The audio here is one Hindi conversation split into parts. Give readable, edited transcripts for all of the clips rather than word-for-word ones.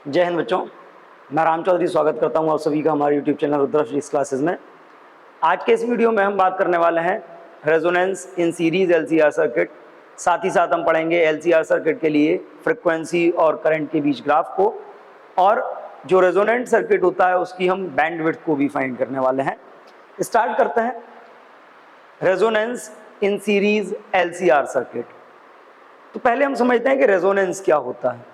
जय हिंद बच्चों, मैं राम चौधरी स्वागत करता हूं आप सभी का हमारे YouTube channel Rudra physics classes में। आज के इस वीडियो में हम बात करने वाले हैं resonance in series LCR circuit. साथ ही साथ हम पढ़ेंगे LCR सर्किट के लिए फ्रिक्वेंसी और करंट के बीच ग्राफ को, और जो रेजोनेंट सर्किट होता है उसकी हम बैंडविड्थ को भी फाइंड करने वाले हैं। स्टार्ट करते हैं। Resonance in series LCR circuit. तो पहले हम समझते हैं कि रेजोनेंस क्या होता है।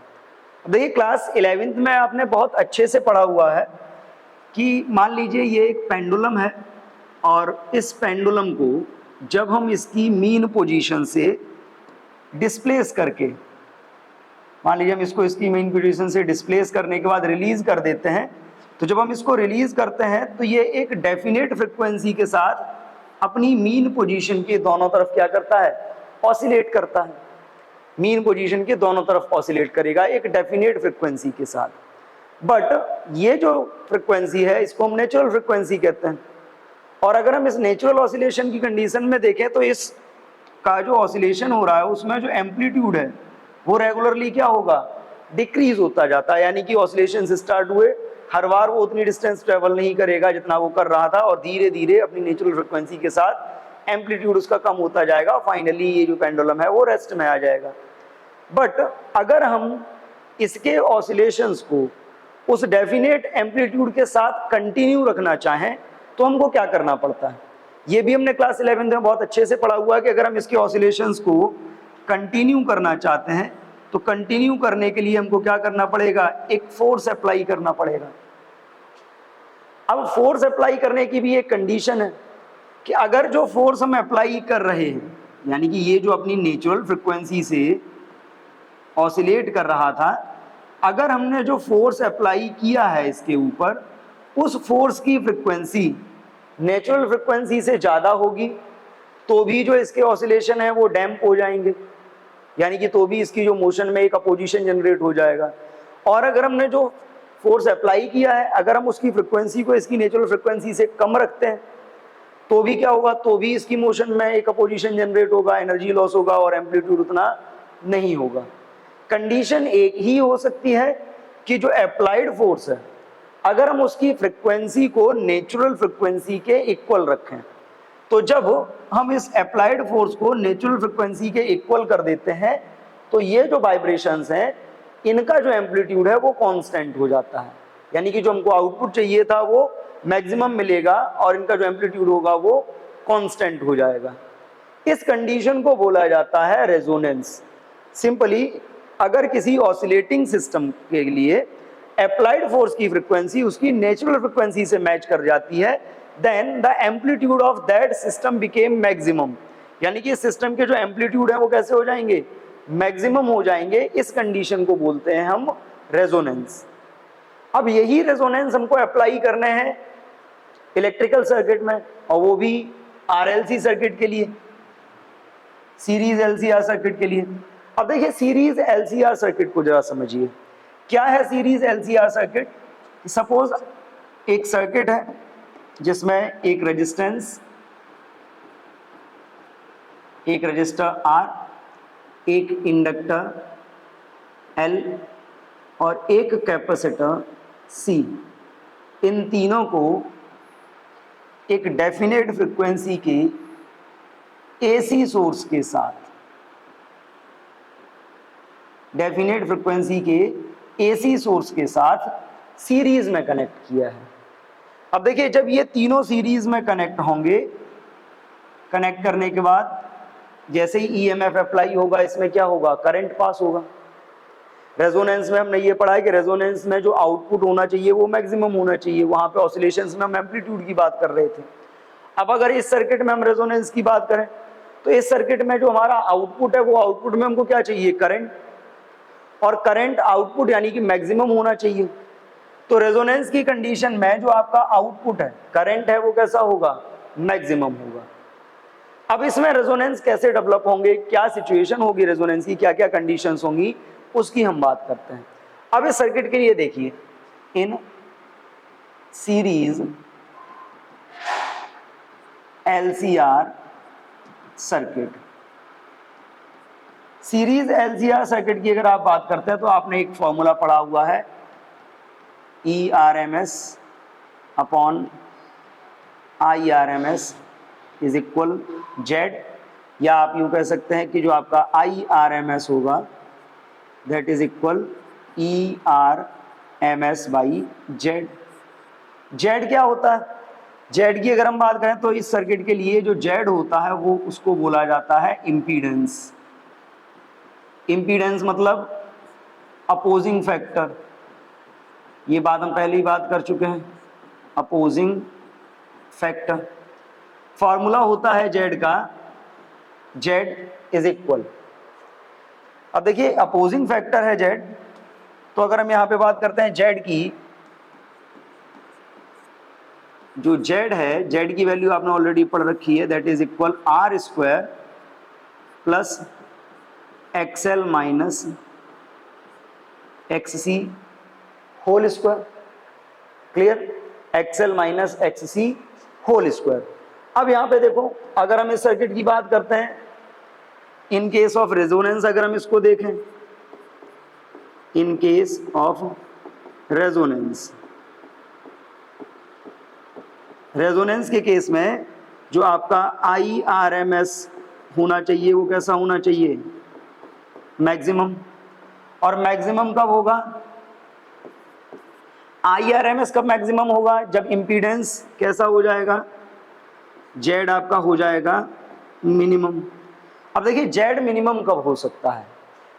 देखिए, क्लास 11th में आपने बहुत अच्छे से पढ़ा हुआ है कि मान लीजिए ये एक पेंडुलम है, और इस पेंडुलम को जब हम इसकी मीन पोजीशन से डिस्प्लेस करके, मान लीजिए हम इसको इसकी मीन पोजीशन से डिस्प्लेस करने के बाद रिलीज कर देते हैं, तो जब हम इसको रिलीज करते हैं तो ये एक डेफिनेट फ्रिक्वेंसी के साथ अपनी मीन पोजीशन के दोनों तरफ क्या करता है, ऑसिलेट करता है। मीन पोजीशन के दोनों तरफ ऑसिलेट करेगा एक डेफिनेट फ्रिक्वेंसी के साथ। बट ये जो फ्रिक्वेंसी है इसको हम नेचुरल फ्रिक्वेंसी कहते हैं। और अगर हम इस नेचुरल ऑसिलेशन की कंडीशन में देखें तो इस का जो ऑसिलेशन हो रहा है उसमें जो एम्पलीट्यूड है वो रेगुलरली क्या होगा, डिक्रीज होता जाता है। यानी कि ऑसिलेशन स्टार्ट हुए, हर बार वो उतनी डिस्टेंस ट्रेवल नहीं करेगा जितना वो कर रहा था, और धीरे धीरे अपनी नेचुरल फ्रिक्वेंसी के साथ एम्पलीट्यूड उसका कम होता जाएगा। फाइनली ये जो पेंडुलम है वो रेस्ट में आ जाएगा। बट अगर हम इसके ऑसिलेशंस को उस डेफिनेट एम्पलीट्यूड के साथ कंटिन्यू रखना चाहें तो हमको क्या करना पड़ता है, ये भी हमने क्लास 11 में बहुत अच्छे से पढ़ा हुआ है कि अगर हम इसके ऑसिलेशंस को कंटिन्यू करना चाहते हैं तो कंटिन्यू करने के लिए हमको क्या करना पड़ेगा, एक फोर्स अप्लाई करना पड़ेगा। अब फोर्स अप्लाई करने की भी एक कंडीशन है कि अगर जो फोर्स हम अप्लाई कर रहे हैं, यानी कि ये जो अपनी नेचुरल फ्रिक्वेंसी से ऑसिलेट कर रहा था, अगर हमने जो फोर्स अप्लाई किया है इसके ऊपर, उस फोर्स की फ्रिक्वेंसी नेचुरल फ्रिक्वेंसी से ज़्यादा होगी तो भी जो इसके ऑसिलेशन है वो डैम्प हो जाएंगे, यानी कि तो भी इसकी जो मोशन में एक अपोजिशन जनरेट हो जाएगा। और अगर हमने जो फोर्स अप्लाई किया है, अगर हम उसकी फ्रिक्वेंसी को इसकी नेचुरल फ्रिक्वेंसी से कम रखते हैं तो भी क्या होगा, तो भी इसकी मोशन में एक अपोजिशन जनरेट होगा, एनर्जी लॉस होगा और एम्पलीट्यूड उतना नहीं होगा। कंडीशन एक ही हो सकती है कि जो अप्लाइड फोर्स है अगर हम उसकी फ्रिक्वेंसी को नेचुरल फ्रिक्वेंसी के इक्वल रखें, तो जब हम इस अप्लाइड फोर्स को नेचुरल फ्रिक्वेंसी के इक्वल कर देते हैं तो ये जो वाइब्रेशंस हैं इनका जो एम्पलीट्यूड है वो कांस्टेंट हो जाता है। यानी कि जो हमको आउटपुट चाहिए था वो मैक्सिमम मिलेगा और इनका जो एम्पलीट्यूड होगा वो कांस्टेंट हो जाएगा। इस कंडीशन को बोला जाता है रेजोनेंस। सिंपली अगर किसी ऑसिलेटिंग सिस्टम के लिए अप्लाइड फोर्स की फ्रीक्वेंसी उसकी नेचुरल फ्रीक्वेंसी से मैच कर जाती है, then the amplitude of that system became maximum. यानी कि सिस्टम के जो एम्पलीट्यूड है वो कैसे हो जाएंगे, मैक्सिमम हो जाएंगे। इस कंडीशन को बोलते हैं हम रेजोनेंस। अब यही रेजोनेंस हमको अप्लाई करने हैं इलेक्ट्रिकल सर्किट में, और वो भी RLC सर्किट के लिए, सीरीज LCR सर्किट के लिए। अब देखिए सीरीज LCR सर्किट को जरा समझिए, क्या है सीरीज LCR सर्किट। सपोज एक सर्किट है जिसमें एक रेजिस्टेंस, एक रजिस्टर R, एक इंडक्टर L और एक कैपेसिटर C, इन तीनों को एक डेफिनेट फ्रीक्वेंसी के AC सोर्स के साथ, डेफिनेट फ्रीक्वेंसी के AC सोर्स के साथ सीरीज में कनेक्ट किया है। अब देखिए जब ये तीनों सीरीज में कनेक्ट होंगे, कनेक्ट करने के बाद जैसे ही EMF अप्लाई होगा इसमें क्या होगा, करंट पास होगा। रेजोनेंस में हमने ये पढ़ा है कि रेजोनेंस में जो आउटपुट होना चाहिए वो मैक्सिमम होना चाहिए। वहां पे ऑसिलेशंस में हम एम्पलीट्यूड की बात कर रहे थे। अब अगर इस सर्किट में हम रेजोनेंस की बात करें तो इस सर्किट में जो हमारा आउटपुट है वो आउटपुट में हमको क्या चाहिए, करंट, और करंट आउटपुट यानी कि मैक्सिमम होना चाहिए। तो रेजोनेंस की कंडीशन में जो आपका आउटपुट है, करंट है, वो कैसा होगा, मैक्सिमम होगा। अब इसमें रेजोनेंस कैसे डेवलप होंगे, क्या सिचुएशन होगी रेजोनेंस की, क्या क्या कंडीशंस होंगी, उसकी हम बात करते हैं। अब इस सर्किट के लिए देखिए, in series LCR circuit, series LCR circuit की अगर आप बात करते हैं तो आपने एक फॉर्मूला पढ़ा हुआ है E R M S upon I R M S is equal Z, या आप यूँ कह सकते हैं कि जो आपका आई आर एम एस होगा that is equal E R M S by Z. Z क्या होता है? जेड की अगर हम बात करें तो इस सर्किट के लिए जो जेड होता है वो उसको बोला जाता है इम्पीडेंस। इम्पीडेंस मतलब अपोजिंग फैक्टर, ये बात हम पहले ही बात कर चुके हैं। अपोजिंग फैक्टर फॉर्मूला होता है जेड का, जेड इज इक्वल, अब देखिए अपोजिंग फैक्टर है जेड, तो अगर हम यहां पे बात करते हैं जेड की, जो जेड है, जेड की वैल्यू आपने ऑलरेडी पढ़ रखी है, that is equal R square plus XL minus X C whole square. Clear? XL minus X C whole square. अब यहां पे देखो, अगर हम इस सर्किट की बात करते हैं, इन केस ऑफ रेजोनेंस अगर हम इसको देखें, in case of resonance, resonance के केस में जो आपका आई आर एम एस होना चाहिए वो कैसा होना चाहिए? मैक्सिमम। और मैक्सिमम कब होगा? आई आर एम एस कब मैक्सिमम होगा? जब इंपीडेंस कैसा हो जाएगा? जेड आपका हो जाएगा मिनिमम। अब देखिए जेड मिनिमम कब हो सकता है?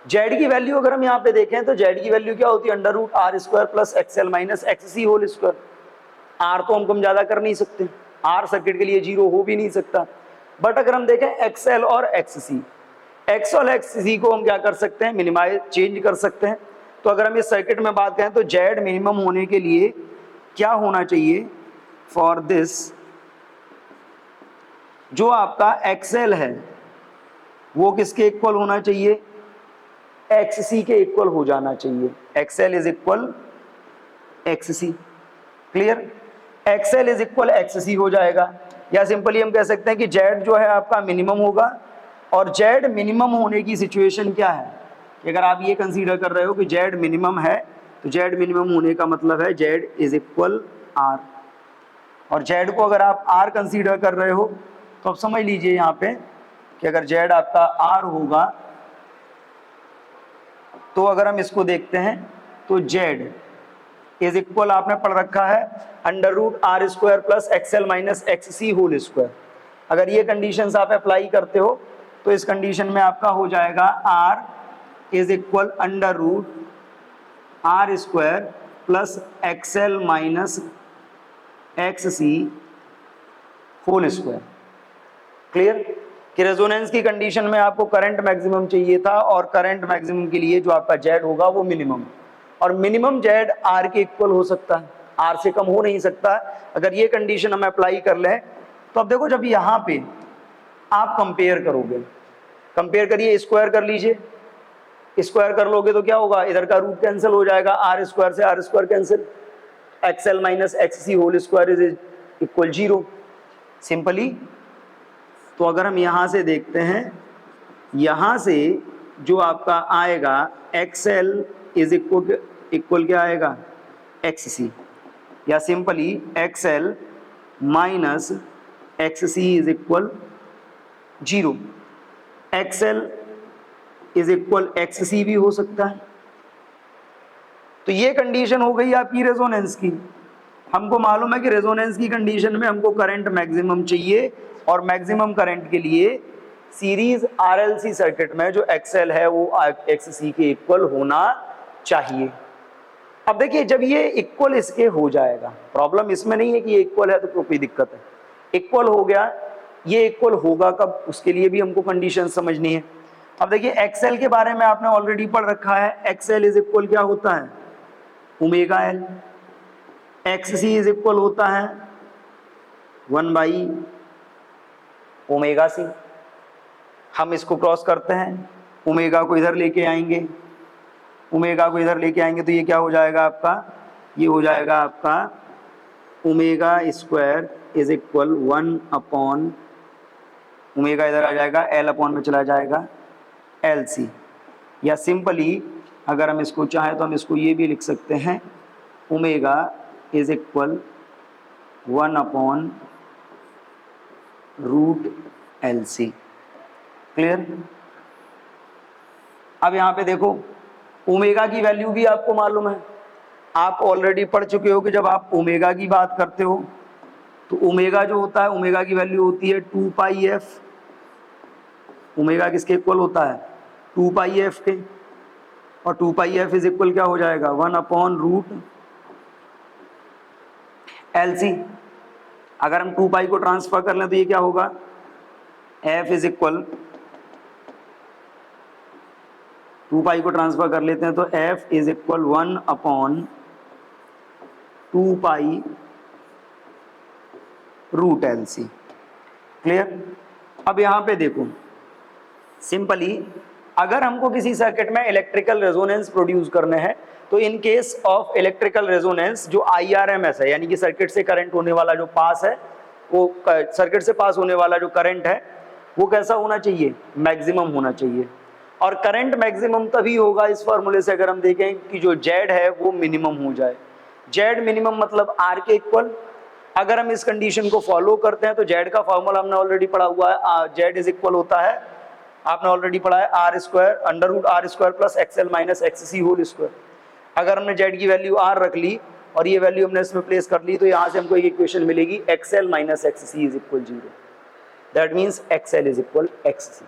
जेड की वैल्यू अगर हम यहाँ पे देखें तो जेड की वैल्यू क्या होती है? Under root R square plus XL minus X C whole square. R तो हम कम ज्यादा कर नहीं सकते, आर सर्किट के लिए जीरो हो भी नहीं सकता, बट अगर हम देखें एक्सएल और एक्स सी, एक्स और एक्स सी को हम क्या कर सकते हैं? मिनिमाइज, चेंज कर सकते हैं। तो अगर हम इस सर्किट में बात करें तो जेड मिनिमम होने के लिए क्या होना चाहिए? फॉर दिस जो आपका एक्सएल है वो किसके इक्वल होना चाहिए? एक्स सी के इक्वल हो जाना चाहिए। XL is equal X C. Clear? XL is equal X C हो जाएगा, या सिंपली हम कह सकते हैं कि जेड जो है आपका मिनिमम होगा। और जेड मिनिमम होने की सिचुएशन क्या है? कि अगर आप ये कंसीडर कर रहे हो कि जेड मिनिमम है, तो जेड मिनिमम होने का मतलब है जेड इज इक्वल आर। और जेड को अगर आप आर कंसीडर कर रहे हो तो आप समझ लीजिए यहाँ पे कि अगर जेड आपका आर होगा, तो अगर हम इसको देखते हैं तो जेड इज इक्वल, आपने पढ़ रखा है, under root R square plus XL minus X C whole square. अगर ये कंडीशंस आप अप्लाई करते हो तो इस कंडीशन में आपका हो जाएगा R is equal under root R square plus XL minus X C whole square. Clear? कि रेजोनेंस की कंडीशन में आपको करंट मैक्सिमम चाहिए था, और करंट मैक्सिमम के लिए जो आपका जेड होगा वो मिनिमम, और मिनिमम जेड आर के इक्वल हो सकता है, आर से कम हो नहीं सकता। अगर ये कंडीशन हम अप्लाई कर लें तो अब देखो, जब यहाँ पे आप कंपेयर करोगे, कंपेयर करिए, स्क्वायर कर लीजिए, स्क्वायर कर लोगे तो क्या होगा? इधर का रूट कैंसिल हो जाएगा, आर स्क्वायर से R square cancel, XL minus X C whole square is equal zero, simply. तो अगर हम यहाँ से देखते हैं, यहाँ से जो आपका आएगा एक्सएल इज इक्वल क्या आएगा? एक्स सी, या simply XL minus X C is equal zero. XL is equal X C भी हो सकता है। तो ये कंडीशन हो गई आपकी रेजोनेंस की। हमको मालूम है कि रेजोनेंस की कंडीशन में हमको करंट मैक्सिमम चाहिए, और मैक्सिमम करंट के लिए सीरीज आरएलसी सर्किट में जो एक्सएल है वो एक्ससी के इक्वल होना चाहिए। अब देखिए, जब ये इक्वल इसके हो जाएगा, प्रॉब्लम इसमें नहीं है कि ये इक्वल है तो कोई दिक्कत है, इक्वल हो गया, ये इक्वल होगा कब, उसके लिए भी हमको कंडीशन समझनी है। अब देखिए, एक्सएल के बारे में आपने ऑलरेडी पढ़ रखा है, एक्सएल इज इक्वल क्या होता है? Omega L. एक्ससी इज इक्वल होता है 1 बाई ओमेगा सी। हम इसको क्रॉस करते हैं, ओमेगा को इधर लेके आएंगे, ओमेगा को इधर लेके आएंगे तो ये क्या हो जाएगा आपका? ये हो जाएगा आपका omega square is equal 1 upon, omega इधर आ जाएगा, एल अपॉन में चला जाएगा एल सी। या सिंपली अगर हम इसको चाहें तो हम इसको ये भी लिख सकते हैं omega is equal 1/√LC। Clear? अब यहाँ पे देखो ओमेगा की वैल्यू भी आपको मालूम है, आप ऑलरेडी पढ़ चुके हो कि जब आप ओमेगा की बात करते हो तो ओमेगा जो होता है, ओमेगा की वैल्यू होती है 2πf। ओमेगा किसके इक्वल होता है? 2πf के। और 2πf इज इक्वल क्या हो जाएगा? 1/√LC। अगर हम 2π को ट्रांसफर कर लें तो ये क्या होगा? f इज इक्वल, 2π को ट्रांसफर कर लेते हैं तो f is equal 1/√LC। Clear? अब यहां पे देखो सिंपली, अगर हमको किसी सर्किट में इलेक्ट्रिकल रेजोनेंस प्रोड्यूस करने हैं तो in case of electrical resonance जो IRMS है, यानी कि सर्किट से करंट होने वाला जो पास है, वो सर्किट से पास होने वाला जो करंट है वो कैसा होना चाहिए? मैक्सिमम होना चाहिए। और करंट मैक्सिमम तभी होगा इस फॉर्मूले से अगर हम देखें कि जो Z है वो मिनिमम हो जाए। Z मिनिमम मतलब R के इक्वल। अगर हम इस कंडीशन को फॉलो करते हैं तो Z का फॉर्मूला हमने ऑलरेडी पढ़ा हुआ है, Z इज इक्वल होता है, आपने ऑलरेडी पढ़ा है, R² plus XL minus XC whole square. अगर हमने Z की वैल्यू R रख ली और ये वैल्यू हमने इसमें प्लेस कर ली तो यहाँ से हमको एक इक्वेशन मिलेगी, XL minus XC is equal 0। That means XL is equal XC।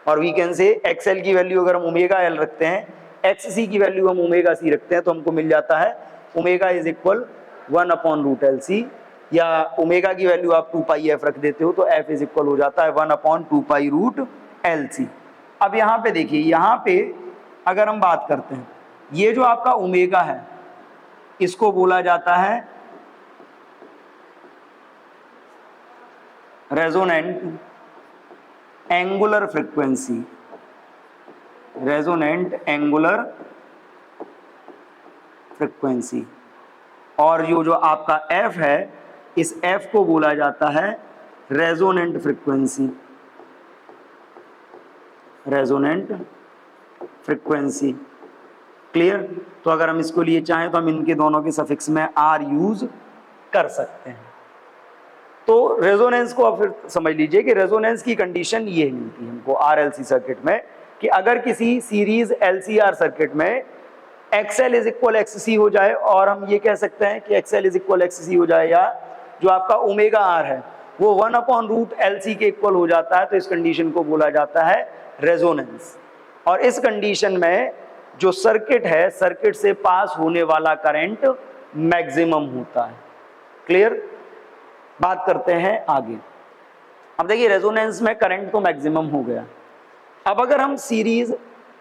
और वी कैन से XL की वैल्यू अगर हम ओमेगा L रखते हैं, XC की वैल्यू हम ओमेगा C रखते हैं तो हमको मिल जाता है ओमेगा इज इक्वल 1/√LC, या ओमेगा की वैल्यू आप 2πf रख देते हो तो f इज इक्वल हो जाता है 1/2π√LC। अब यहाँ पे देखिए, यहाँ पे अगर हम बात करते हैं, ये जो आपका ओमेगा है इसको बोला जाता है resonant angular frequency. Resonant angular frequency. और जो आपका f है, इस f को बोला जाता है resonant frequency. Resonant frequency. Clear? तो अगर हम इसको लिए चाहें तो हम इनके दोनों के सफिक्स में R यूज कर सकते हैं। तो रेजोनेंस को आप फिर समझ लीजिए कि रेजोनेंस की कंडीशन ये मिलती है हमको RLC सर्किट में कि अगर किसी सीरीज LCR सर्किट में XL इज इक्वल XC हो जाए, और हम ये कह सकते हैं कि XL इज इक्वल XC हो जाए, या जो आपका ओमेगा R है वो 1/√LC के इक्वल हो जाता है, तो इस कंडीशन को बोला जाता है रेजोनेंस। और इस कंडीशन में जो सर्किट है, सर्किट से पास होने वाला करंट मैक्सिमम होता है। क्लियर? बात करते हैं आगे। अब देखिए रेजोनेंस में करंट तो मैक्सिमम हो गया। अब अगर हम सीरीज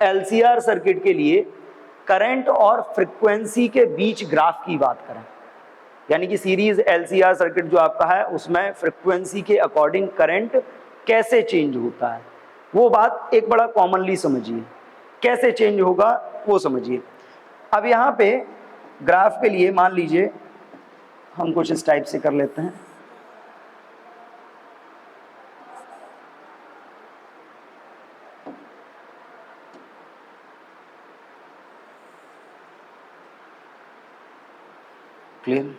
LCR सर्किट के लिए करंट और फ्रीक्वेंसी के बीच ग्राफ की बात करें, यानी कि सीरीज LCR सर्किट जो आपका है उसमें फ्रीक्वेंसी के अकॉर्डिंग करंट कैसे चेंज होता है, वो बात एक बड़ा कॉमनली समझिए। कैसे चेंज होगा वो समझिए। अब यहाँ पे ग्राफ के लिए मान लीजिए हम कुछ इस टाइप से कर लेते हैं। क्लियर?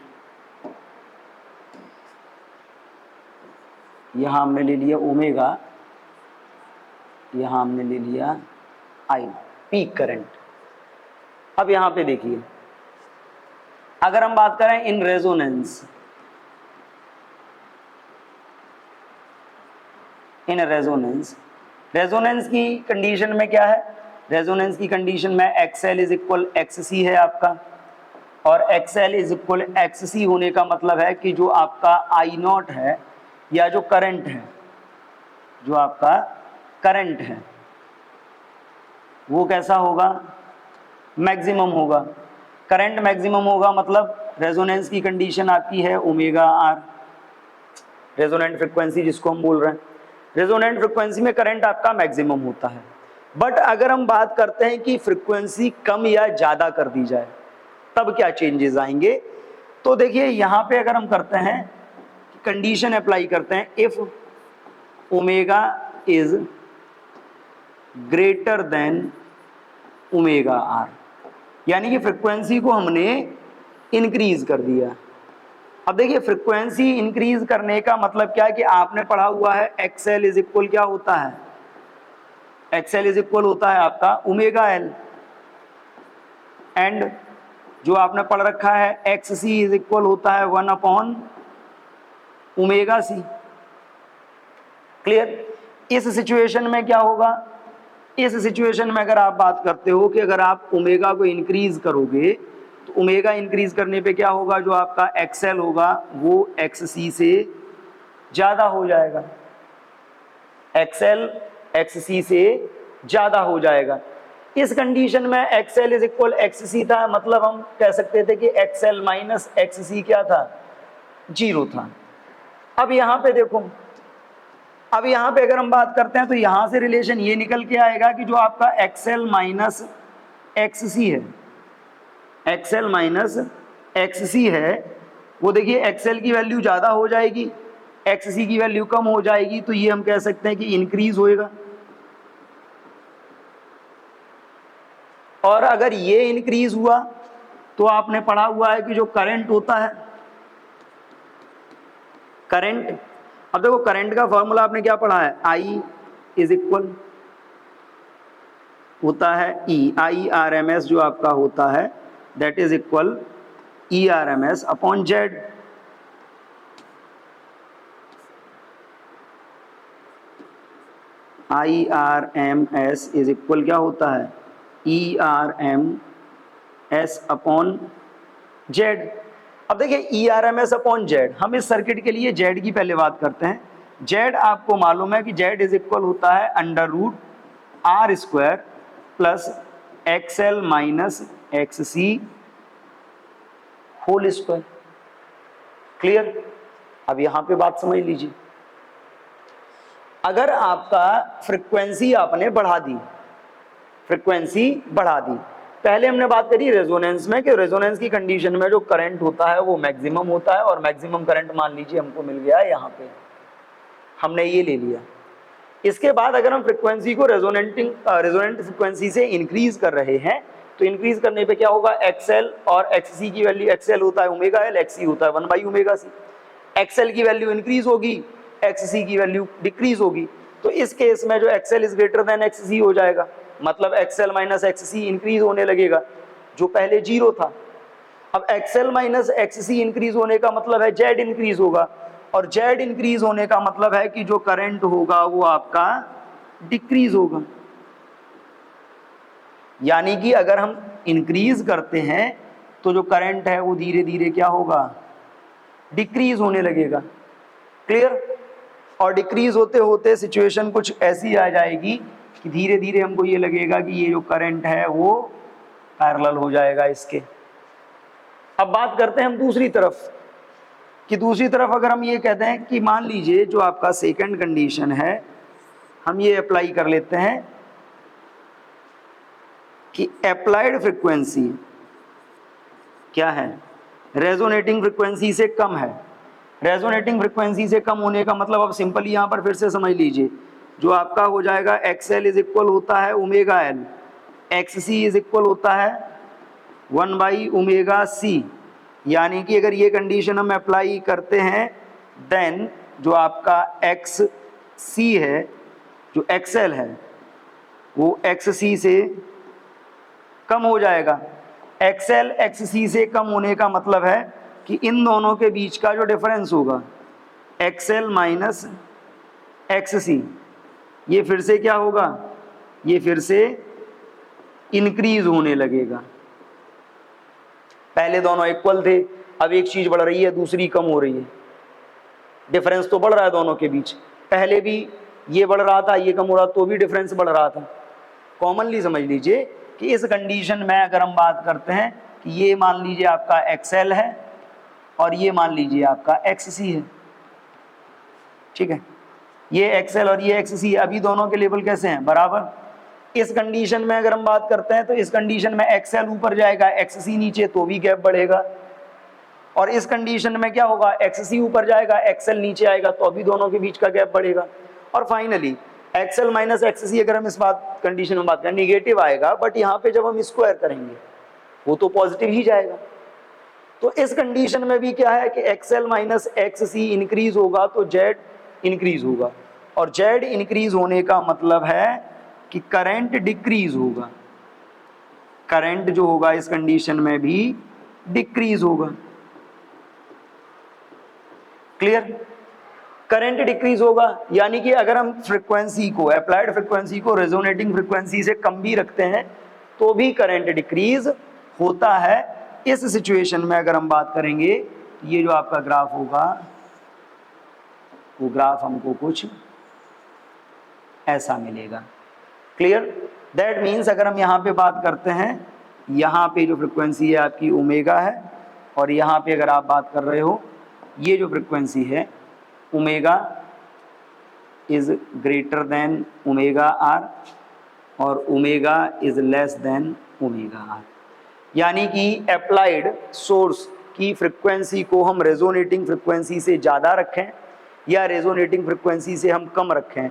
यहाँ हमने ले लिया ओमेगा, यहाँ हमने ले लिया आई, पीक करंट। अब यहाँ पे देखिए, अगर हम बात करें in resonance, in resonance, resonance की कंडीशन में क्या है? रेजोनेंस की कंडीशन में XL इज इक्वल XC है आपका, और XL इज इक्वल XC होने का मतलब है कि जो आपका I0 है या जो करंट है, जो आपका करंट है वो कैसा होगा? मैक्सिमम होगा। करंट मैक्सिमम होगा मतलब रेजोनेंस की कंडीशन आपकी है ओमेगा R, रेजोनेंट फ्रीक्वेंसी जिसको हम बोल रहे हैं। रेजोनेंट फ्रीक्वेंसी में करंट आपका मैक्सिमम होता है। बट अगर हम बात करते हैं कि फ्रीक्वेंसी कम या ज़्यादा कर दी जाए तब क्या चेंजेस आएंगे, तो देखिए यहाँ पे अगर हम करते हैं कंडीशन अप्लाई करते हैं, if omega is greater than omega R, यानी कि फ्रीक्वेंसी को हमने इंक्रीज कर दिया। अब देखिए फ्रीक्वेंसी इंक्रीज करने का मतलब क्या है कि आपने पढ़ा हुआ है एक्सएल इज इक्वल क्या होता है, एक्सएल इज इक्वल होता है आपका ओमेगा एल, एंड जो आपने पढ़ रखा है एक्स सी इज इक्वल होता है 1 अपॉन ओमेगा सी। क्लियर। इस सिचुएशन में क्या होगा, इस सिचुएशन में अगर आप बात करते हो कि अगर आप ओमेगा को इंक्रीज करोगे तो ओमेगा इंक्रीज करने पे क्या होगा, जो आपका एक्सएल होगा वो एक्स सी से ज़्यादा हो जाएगा, एक्सएल एक्स सी से ज़्यादा हो जाएगा। इस कंडीशन में एक्सएल इज इक्वल एक्स सी था, मतलब हम कह सकते थे कि एक्सएल माइनस एक्स सी क्या था, 0 था। अब यहाँ पे देखो, अब यहाँ पे अगर हम बात करते हैं तो यहाँ से रिलेशन ये निकल के आएगा कि जो आपका एक्सएल माइनस एक्स सी है, एक्सएल माइनस एक्स सी है, वो देखिए एक्सएल की वैल्यू ज़्यादा हो जाएगी, एक्स सी की वैल्यू कम हो जाएगी, तो ये हम कह सकते हैं कि इंक्रीज होएगा। और अगर ये इंक्रीज हुआ तो आपने पढ़ा हुआ है कि जो करंट होता है, करंट, अब देखो करंट का फॉर्मूला आपने क्या पढ़ा है, आई इज इक्वल होता है E, I R M S जो आपका होता है that is equal E R M S upon Z. I R M S is equal क्या होता है, E R M S upon Z. अब देखिए E R M S upon Z, हम इस सर्किट के लिए जेड की पहले बात करते हैं। जेड आपको मालूम है कि जेड इज इक्वल होता है under root R square plus X L minus X C whole square. Clear. अब यहां पे बात समझ लीजिए, अगर आपका फ्रीक्वेंसी आपने बढ़ा दी, फ्रीक्वेंसी बढ़ा दी, पहले हमने बात करी रेजोनेंस में कि रेजोनेंस की कंडीशन में जो करंट होता है वो मैक्सिमम होता है, और मैक्सिमम करंट मान लीजिए हमको मिल गया है यहाँ पे, हमने ये ले लिया। इसके बाद अगर हम फ्रीक्वेंसी को रेजोनेंट फ्रीक्वेंसी से इंक्रीज कर रहे हैं तो इंक्रीज करने पे क्या होगा, एक्सएल और एक्ससी की वैल्यू, एक्सएल होता है ओमेगा एल, एक्ससी होता है 1 ओमेगा सी। एक्सएल की वैल्यू इंक्रीज होगी, एक्ससी की वैल्यू डिक्रीज होगी, तो इस केस में जो एक्सएल इज ग्रेटर देन एक्ससी हो जाएगा, मतलब एक्सएल माइनस एक्ससी इंक्रीज होने लगेगा जो पहले 0 था। अब एक्सएल माइनस एक्ससी इंक्रीज होने का मतलब है जेड इंक्रीज होगा, और जेड इंक्रीज होने का मतलब है कि जो करंट होगा वो आपका डिक्रीज होगा। यानी कि अगर हम इंक्रीज करते हैं तो जो करंट है वो धीरे धीरे क्या होगा, डिक्रीज होने लगेगा। क्लियर। और डिक्रीज होते होते सिचुएशन कुछ ऐसी आ जाएगी कि धीरे धीरे हमको ये लगेगा कि ये जो करंट है वो पैरेलल हो जाएगा इसके। अब बात करते हैं हम दूसरी तरफ, कि दूसरी तरफ अगर हम ये कहते हैं कि मान लीजिए जो आपका सेकंड कंडीशन है, हम ये अप्लाई कर लेते हैं कि अप्लाइड फ्रीक्वेंसी क्या है, रेजोनेटिंग फ्रीक्वेंसी से कम है। रेजोनेटिंग फ्रीक्वेंसी से कम होने का मतलब अब सिंपली यहाँ पर फिर से समझ लीजिए, जो आपका हो जाएगा एक्सएल इज इक्वल होता है omega L, X C is equal होता है 1 ओमेगा सी। यानी कि अगर ये कंडीशन हम अप्लाई करते हैं देन जो आपका एक्स सी है, जो एक्सएल है वो एक्स सी से कम हो जाएगा। एक्सएल एक्स सी से कम होने का मतलब है कि इन दोनों के बीच का जो डिफरेंस होगा एक्सएल माइनस एक्स सी, ये फिर से क्या होगा, ये फिर से इंक्रीज होने लगेगा। पहले दोनों इक्वल थे, अब एक चीज बढ़ रही है दूसरी कम हो रही है, डिफरेंस तो बढ़ रहा है दोनों के बीच। पहले भी ये बढ़ रहा था, ये कम हो रहा तो भी डिफरेंस बढ़ रहा था। कॉमनली समझ लीजिए कि इस कंडीशन में अगर हम बात करते हैं कि ये मान लीजिए आपका एक्सएल है और ये मान लीजिए आपका एक्ससी है, ठीक है, ये एक्सएल और ये एक्ससी, अभी दोनों के लेवल कैसे हैं, बराबर। इस कंडीशन में अगर हम बात करते हैं तो इस कंडीशन में एक्सएल ऊपर जाएगा, एक्ससी नीचे, तो भी गैप बढ़ेगा। और इस कंडीशन में क्या होगा, एक्ससी ऊपर जाएगा, एक्सएल नीचे आएगा, तो अभी दोनों के बीच का गैप बढ़ेगा। और फाइनली एक्सएल माइनस एक्ससी अगर हम इस बात कंडीशन में बात करें निगेटिव आएगा, बट यहाँ पे जब हम स्क्वायर करेंगे वो तो पॉजिटिव ही जाएगा। तो इस कंडीशन में भी क्या है कि XL माइनस XC इंक्रीज होगा तो Z इंक्रीज होगा, और Z इंक्रीज होने का मतलब है कि करंट डिक्रीज होगा, करंट जो होगा इस कंडीशन में भी डिक्रीज होगा। क्लियर? करंट डिक्रीज होगा यानी कि अगर हम फ्रीक्वेंसी को, अप्लाइड फ्रीक्वेंसी को रेजोनेटिंग फ्रीक्वेंसी से कम भी रखते हैं तो भी करंट डिक्रीज होता है। इस सिचुएशन में अगर हम बात करेंगे, ये जो आपका ग्राफ होगा वो ग्राफ हमको कुछ ऐसा मिलेगा। क्लियर? दैट मीन्स अगर हम यहाँ पे बात करते हैं, यहाँ पे जो फ्रीक्वेंसी है आपकी ओमेगा है, और यहाँ पे अगर आप बात कर रहे हो ये जो फ्रीक्वेंसी है omega is greater than omega R और omega is less than omega R, यानी कि अप्लाइड सोर्स की फ्रीक्वेंसी को हम रेजोनेटिंग फ्रीक्वेंसी से ज़्यादा रखें या रेजोनेटिंग फ्रीक्वेंसी से हम कम रखें,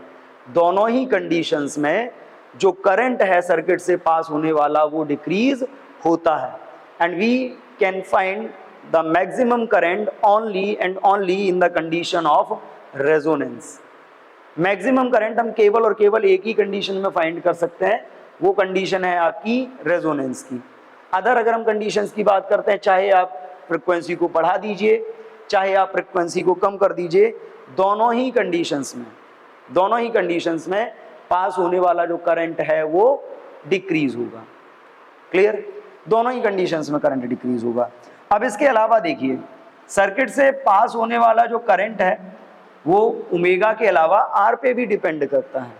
दोनों ही कंडीशंस में जो करंट है सर्किट से पास होने वाला वो डिक्रीज होता है। And we can find the maximum current only and only in the condition of resonance. Maximum current हम केवल और केवल एक ही कंडीशन में फाइंड कर सकते हैं, वो कंडीशन है आपकी रेजोनेंस की। अदर अगर हम कंडीशंस की बात करते हैं, चाहे आप फ्रिक्वेंसी को बढ़ा दीजिए चाहे आप फ्रिक्वेंसी को कम कर दीजिए, दोनों ही कंडीशंस में पास होने वाला जो करंट है वो डिक्रीज होगा। क्लियर? दोनों ही कंडीशंस में करंट डिक्रीज होगा। अब इसके अलावा देखिए, सर्किट से पास होने वाला जो करंट है वो ओमेगा के अलावा आर पे भी डिपेंड करता है।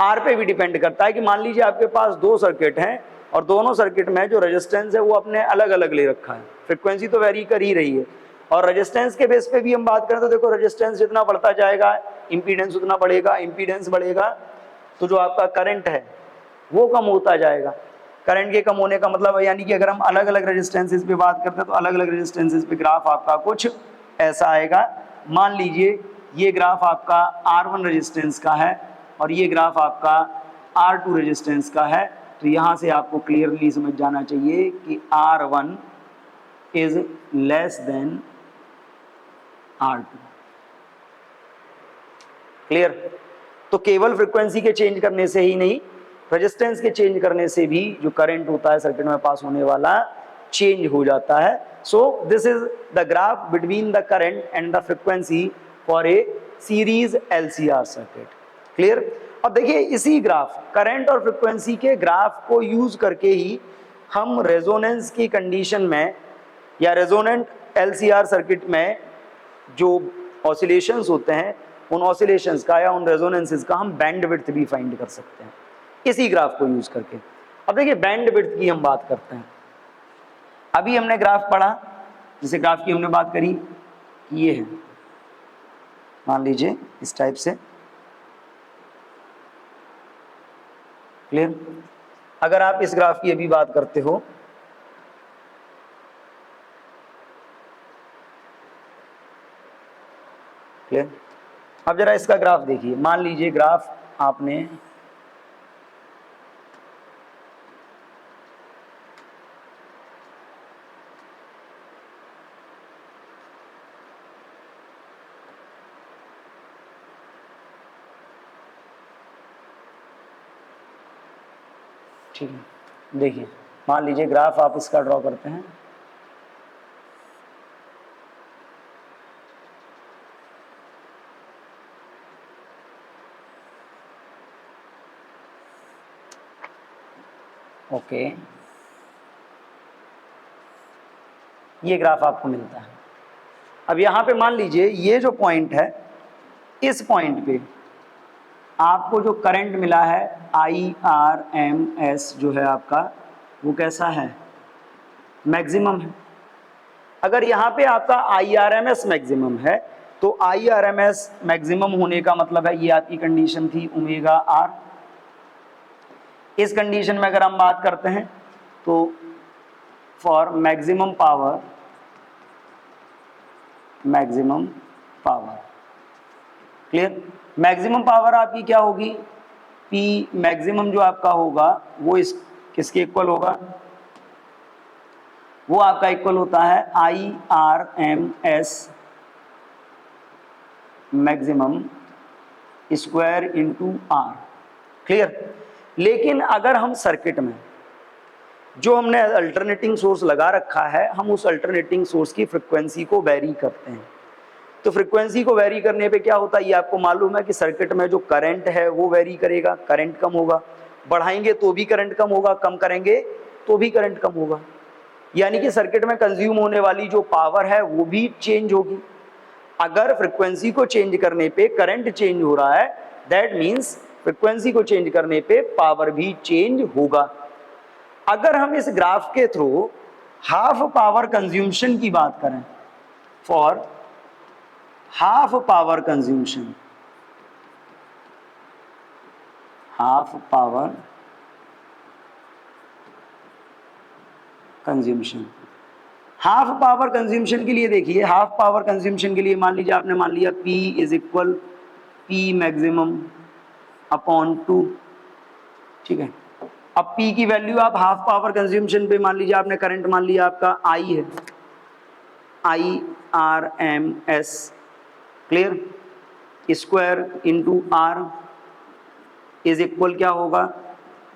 आर पे भी डिपेंड करता है कि मान लीजिए आपके पास दो सर्किट हैं और दोनों सर्किट में जो रेजिस्टेंस है वो अपने अलग अलग ले रखा है, फ्रिक्वेंसी तो वेरी कर ही रही है, और रेजिस्टेंस के बेस पे भी हम बात करें तो देखो रेजिस्टेंस जितना बढ़ता जाएगा इंपीडेंस उतना बढ़ेगा, इंपीडेंस बढ़ेगा तो जो आपका करंट है वो कम होता जाएगा। करंट के कम होने का मतलब है, यानी कि अगर हम अलग अलग रेजिस्टेंसेस पे बात करते हैं तो अलग अलग रेजिस्टेंसेस पे ग्राफ आपका कुछ ऐसा आएगा। मान लीजिए ये ग्राफ आपका R1 रेजिस्टेंस का है और ये ग्राफ आपका R2 रेजिस्टेंस का है, तो यहाँ से आपको क्लियरली समझ जाना चाहिए कि R1 is less then R2। Clear? तो केवल फ्रीक्वेंसी के चेंज करने से ही नहीं, रेजिस्टेंस के चेंज करने से भी जो करंट होता है सर्किट में पास होने वाला चेंज हो जाता है। So this is the graph between the current and the frequency for a series LCR circuit. Clear? अब देखिए इसी ग्राफ, करंट और फ्रीक्वेंसी के ग्राफ को यूज करके ही हम रेजोनेंस की कंडीशन में या रेजोनेंट LCR सर्किट में जो ऑसिलेशंस होते हैं उन ऑसिलेशंस का या उन रेजोनेंसेस का हम बैंडविड्थ भी फाइंड कर सकते हैं इसी ग्राफ को यूज करके। अब देखिए बैंडविड्थ की हम बात करते हैं। अभी हमने ग्राफ पढ़ा, जिसे ग्राफ की हमने बात करी, ये है मान लीजिए इस टाइप से। क्लियर? अगर आप इस ग्राफ की अभी बात करते हो, क्लियर? अब जरा इसका ग्राफ देखिए, मान लीजिए ग्राफ आपने ठीक है, देखिए मान लीजिए ग्राफ आप इसका ड्रॉ करते हैं। ओके, ये ग्राफ आपको मिलता है। अब यहाँ पे मान लीजिए ये जो पॉइंट है, इस पॉइंट पे आपको जो करंट मिला है IRMS जो है आपका, वो कैसा है? मैक्सिमम है। अगर यहाँ पे आपका IRMS मैक्सिमम है तो IRMS मैक्सिमम होने का मतलब है, ये आपकी कंडीशन थी ओमेगा R। इस कंडीशन में अगर हम बात करते हैं तो for maximum power, clear? Maximum power आपकी क्या होगी? P मैक्सिमम जो आपका होगा वो इस किसके इक्वल होगा? वो आपका इक्वल होता है IRMS maximum square into R. Clear. लेकिन अगर हम सर्किट में जो हमने अल्टरनेटिंग सोर्स लगा रखा है, हम उस अल्टरनेटिंग सोर्स की फ्रिक्वेंसी को वेरी करते हैं, तो फ्रिक्वेंसी को वेरी करने पे क्या होता है, ये आपको मालूम है कि सर्किट में जो करंट है वो वेरी करेगा, करंट कम होगा, बढ़ाएंगे तो भी करंट कम होगा, कम करेंगे तो भी करंट कम होगा, यानी कि सर्किट में कंज्यूम होने वाली जो पावर है वो भी चेंज होगी। अगर फ्रिक्वेंसी को चेंज करने पे करंट चेंज हो रहा है, दैट मीन्स फ्रिक्वेंसी को चेंज करने पे पावर भी चेंज होगा। अगर हम इस ग्राफ के थ्रू हाफ पावर कंज्यूमशन की बात करें, for half power consumption, half power consumption, half power consumption के लिए देखिए, हाफ पावर कंज्यूमशन के लिए मान लीजिए आपने मान लिया P is equal P maximum upon 2, ठीक है। अब P की वैल्यू आप हाफ पावर कंज्यूमशन पे मान लीजिए आपने करंट मान लिया आपका I है, IRMS, clear, square into R is equal क्या होगा,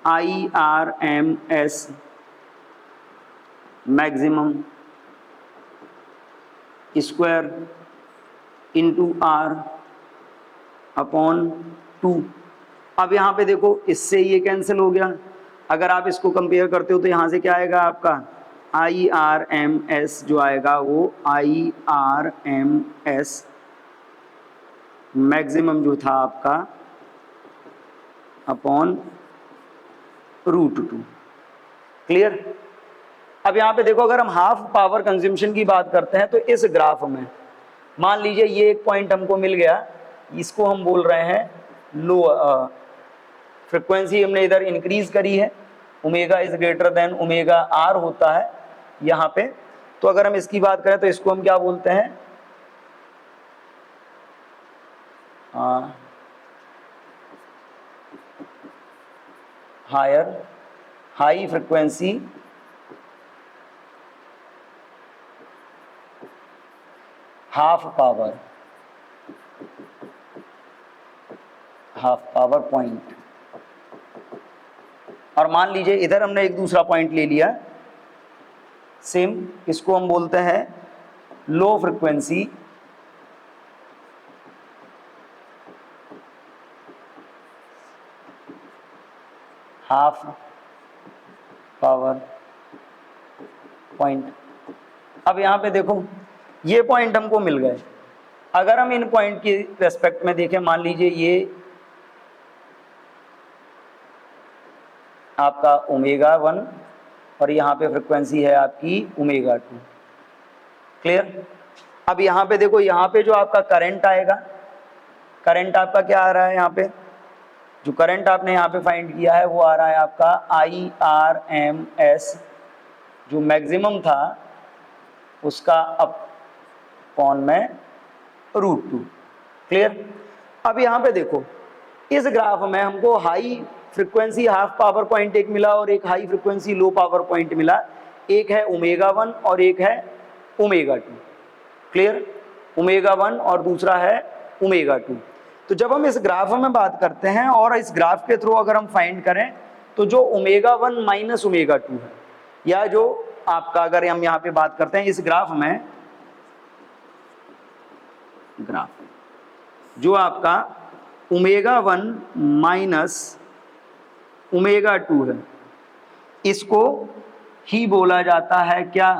IRMS maximum square into R upon 2। अब यहाँ पे देखो, इससे ये कैंसिल हो गया, अगर आप इसको कंपेयर करते हो तो यहाँ से क्या आएगा आपका IRMS जो आएगा वो IRMS मैक्सिमम जो था आपका अपॉन √2। क्लियर। अब यहाँ पे देखो, अगर हम हाफ पावर कंज्यूमशन की बात करते हैं तो इस ग्राफ में मान लीजिए ये एक पॉइंट हमको मिल गया, इसको हम बोल रहे हैं लो, फ्रिक्वेंसी हमने इधर इंक्रीज करी है, omega is greater than omega R होता है यहाँ पे। तो अगर हम इसकी बात करें तो इसको हम क्या बोलते हैं, high frequency half power point. और मान लीजिए इधर हमने एक दूसरा पॉइंट ले लिया सेम, इसको हम बोलते हैं low frequency half power point. अब यहाँ पे देखो, ये पॉइंट हमको मिल गए। अगर हम इन पॉइंट की रेस्पेक्ट में देखें, मान लीजिए ये आपका ω1 और यहाँ पे फ्रिक्वेंसी है आपकी ω2। क्लियर। अब यहाँ पे देखो, यहाँ पे जो आपका करंट आएगा, करंट आपका क्या आ रहा है, यहाँ पे जो करंट आपने यहाँ पे फाइंड किया है वो आ रहा है आपका IRMS जो मैक्सिमम था उसका अपॉन में √2। क्लियर। अब यहाँ पे देखो, इस ग्राफ में हमको high frequency half power point एक मिला और एक high frequency low power point मिला, एक है ω1 और एक है ω2। क्लियर। ω1 और दूसरा है ω2। तो जब हम इस ग्राफ में बात करते हैं और इस ग्राफ के थ्रू अगर हम फाइंड करें तो जो ω1 माइनस ω2 है, या जो आपका अगर हम यहाँ पे बात करते हैं इस ग्राफ में, ग्राफ जो आपका ω1 माइनस ω2 है, इसको ही बोला जाता है क्या,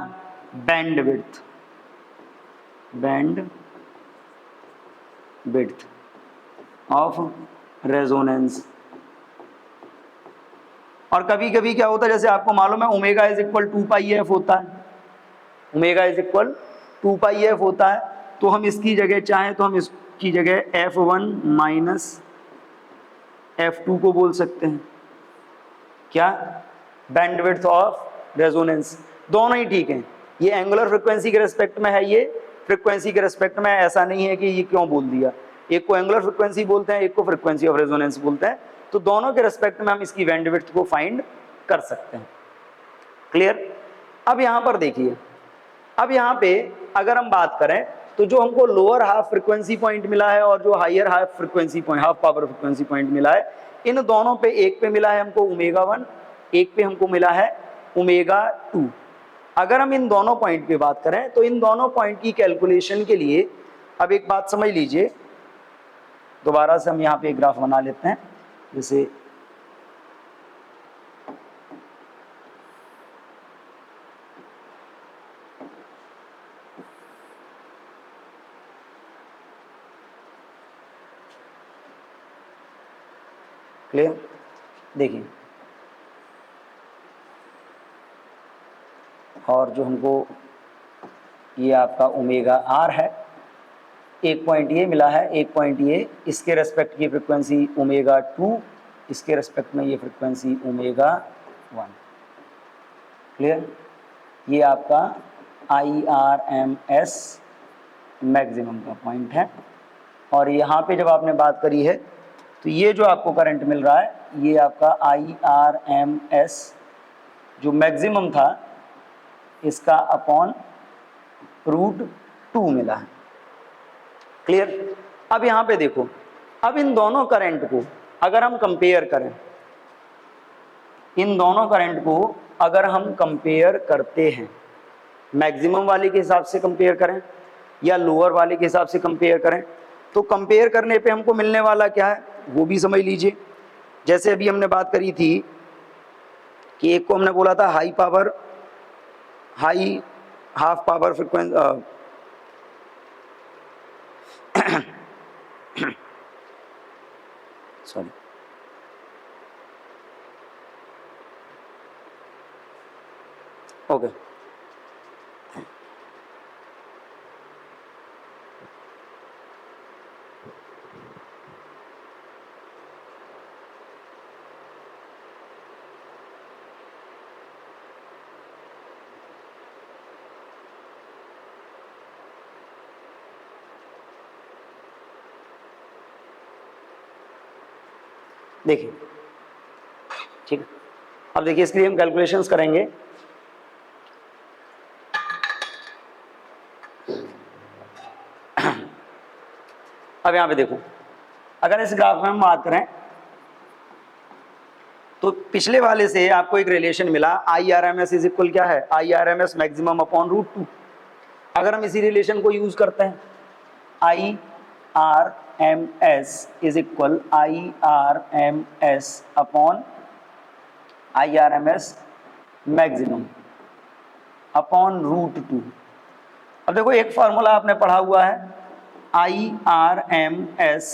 बैंडविड्थ, बैंडविड्थ ऑफ रेजोनेंस। और कभी कभी क्या होता है, जैसे आपको मालूम है ओमेगा इज इक्वल 2πf होता है, ओमेगा इज इक्वल 2πf होता है, तो हम इसकी जगह चाहें तो हम इसकी जगह f1 माइनस f2 को बोल सकते हैं क्या, बैंडविड्थ ऑफ रेजोनेंस। दोनों ही ठीक हैं, ये एंगुलर फ्रिक्वेंसी के रेस्पेक्ट में है, ये फ्रिक्वेंसी के रेस्पेक्ट में, ऐसा नहीं है कि ये क्यों बोल दिया, एक को एंगुलर फ्रिक्वेंसी बोलते हैं, एक को फ्रिक्वेंसी ऑफ रेजोनेंस बोलते हैं, तो दोनों के रेस्पेक्ट में हम इसकी बैंडविड्थ को फाइंड कर सकते हैं। क्लियर। अब यहाँ पर देखिए, अब यहाँ पे अगर हम बात करें तो जो हमको लोअर हाफ फ्रीक्वेंसी पॉइंट मिला है और जो higher half frequency point, half power frequency point मिला है, इन दोनों पे एक पे मिला है हमको ओमेगा 1, एक पे हमको मिला है ओमेगा 2। अगर हम इन दोनों पॉइंट पे बात करें तो इन दोनों पॉइंट की कैलकुलेशन के लिए अब एक बात समझ लीजिए, दोबारा से हम यहाँ पे एक ग्राफ बना लेते हैं। जैसे क्लियर, देखिए, और जो हमको ये आपका ओमेगा आर है, एक पॉइंट ये मिला है, एक पॉइंट ये, इसके रेस्पेक्ट की फ्रीक्वेंसी ओमेगा 2, इसके रेस्पेक्ट में ये फ्रीक्वेंसी ओमेगा 1। क्लियर, ये आपका IRMS मैक्सिमम का पॉइंट है। और यहाँ पे जब आपने बात करी है तो ये जो आपको करंट मिल रहा है, ये आपका IRMS जो मैक्सिमम था इसका अपॉन √2 मिला है। क्लियर, अब यहाँ पे देखो, अब इन दोनों करंट को अगर हम कंपेयर करें, इन दोनों करंट को अगर हम कंपेयर करते हैं, मैक्सिमम वाले के हिसाब से कंपेयर करें या लोअर वाले के हिसाब से कंपेयर करें, तो कंपेयर करने पे हमको मिलने वाला क्या है वो भी समझ लीजिए। जैसे अभी हमने बात करी थी कि एक को हमने बोला था high power, high half power frequency, sorry, okay, देखिए, ठीक है। अब देखिए, इसके लिए हम कैलकुलेशंस करेंगे। अब यहाँ पे देखो, अगर इस ग्राफ में हम बात करें तो पिछले वाले से आपको एक रिलेशन मिला, IRMS इज इक्वल क्या है, IRMS मैक्सिमम अपॉन √2। अगर हम इसी रिलेशन को यूज करते हैं, IRMS is equal IRMS upon IRMS maximum upon √2। अब देखो, एक फॉर्मूला आपने पढ़ा हुआ है, IRMS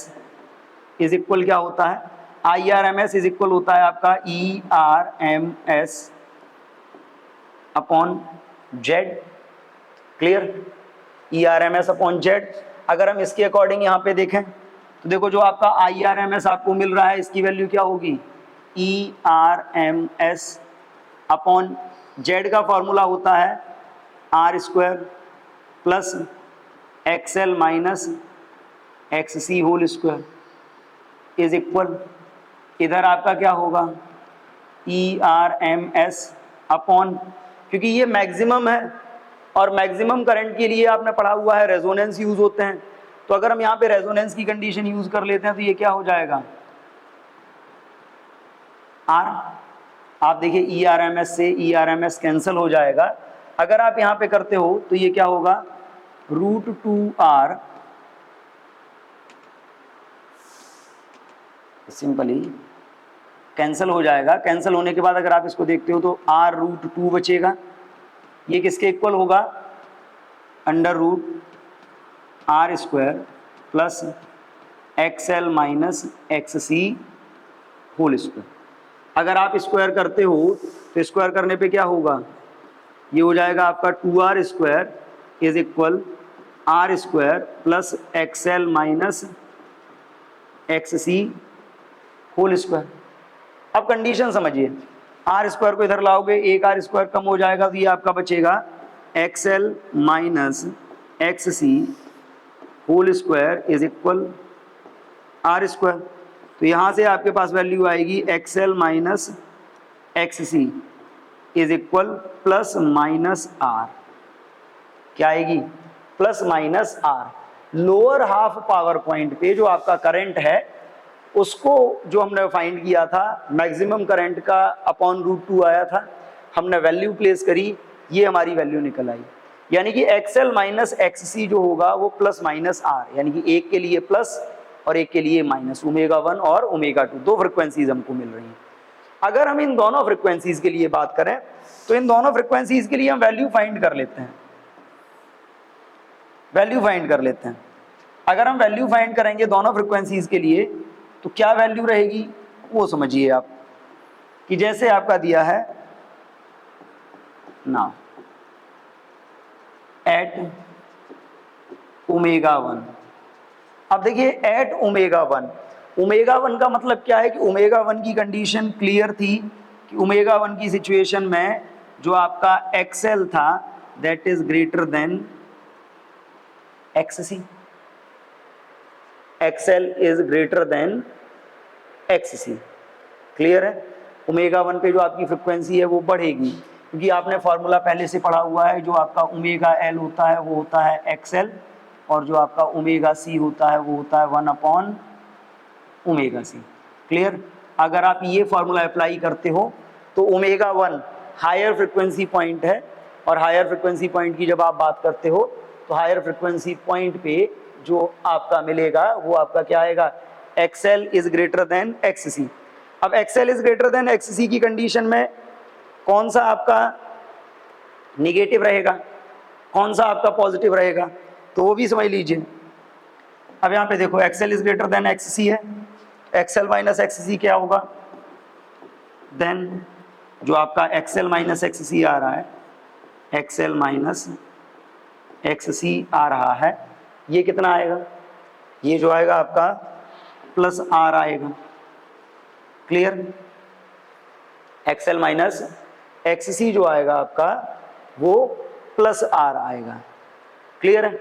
इज इक्वल क्या होता है, IRMS इज इक्वल होता है आपका ERMS upon Z। Clear, ERMS upon Z। अगर हम इसके अकॉर्डिंग यहाँ पे देखें तो देखो, जो आपका IRMS आपको मिल रहा है इसकी वैल्यू क्या होगी, ERMS अपॉन Z का फॉर्मूला होता है R² plus XL minus XC whole square is equal, इधर आपका क्या होगा, ERMS अपॉन, क्योंकि ये मैक्सिमम है और मैक्सिमम करंट के लिए आपने पढ़ा हुआ है रेजोनेंस यूज होते हैं, तो अगर हम यहाँ पे रेजोनेंस की कंडीशन यूज कर लेते हैं तो ये क्या हो जाएगा, R। आप देखिए ERMS से ERMS कैंसिल हो जाएगा। अगर आप यहाँ पे करते हो तो ये क्या होगा, √2R सिंपली कैंसिल हो जाएगा। कैंसिल होने के बाद अगर आप इसको देखते हो तो R√2 बचेगा। ये किसके इक्वल होगा, √R² plus XL minus XC whole square. अगर आप स्क्वायर करते हो तो स्क्वायर करने पे क्या होगा, ये हो जाएगा आपका 2R² is equal R² plus XL minus XC whole square. अब कंडीशन समझिए, R² को इधर लाओगे, एक R² कम हो जाएगा तो ये आपका बचेगा XL minus XC whole square is equal R²। तो यहाँ से आपके पास वैल्यू आएगी XL minus XC is equal plus minus R, क्या आएगी, plus minus R. Lower half power point पे जो आपका करंट है उसको जो हमने फाइंड किया था, मैक्सिमम करंट का अपॉन √2 आया था, हमने वैल्यू प्लेस करी, ये हमारी वैल्यू निकल आई। यानी कि XL माइनस XC जो होगा वो प्लस माइनस आर, यानी कि एक के लिए प्लस और एक के लिए माइनस, ω1 और ω2 दो फ्रिक्वेंसीज हमको मिल रही हैं। अगर हम इन दोनों फ्रिक्वेंसीज के लिए बात करें तो इन दोनों फ्रिक्वेंसीज के लिए हम वैल्यू फाइंड कर लेते हैं, वैल्यू फाइंड कर लेते हैं। अगर हम वैल्यू फाइंड करेंगे दोनों फ्रिक्वेंसीज के लिए तो क्या वैल्यू रहेगी वो समझिए आप, कि जैसे आपका दिया है ना एट ω1। अब देखिए एट ω1, ω1 का मतलब क्या है कि ω1 की कंडीशन क्लियर थी कि ω1 की सिचुएशन में जो आपका XL था that is greater then XC, XL is greater then XC, clear है। ω1 पे जो आपकी फ्रिक्वेंसी है वो बढ़ेगी, क्योंकि आपने फॉर्मूला पहले से पढ़ा हुआ है, जो आपका ω_L होता है वो होता है XL, और जो आपका ω_C होता है वो होता है 1/ωc, क्लियर। अगर आप ये फॉर्मूला अप्लाई करते हो तो ω1 हायर फ्रिक्वेंसी पॉइंट है, और हायर फ्रिक्वेंसी पॉइंट की जब आप बात करते हो तो हायर फ्रिक्वेंसी पॉइंट पे जो आपका मिलेगा वो आपका क्या आएगा, XL is greater then XC। अब XL is greater then XC की कंडीशन में कौन सा आपका निगेटिव रहेगा, कौन सा आपका पॉजिटिव रहेगा, तो वो भी समझ लीजिए। अब यहाँ पे देखो XL is greater then XC है, XL माइनस XC क्या होगा, देन जो आपका XL माइनस XC आ रहा है, XL माइनस XC आ रहा है, ये कितना आएगा, ये जो आएगा आपका प्लस R आएगा, क्लियर। XL माइनस XC जो आएगा आपका वो प्लस R आएगा, क्लियर है।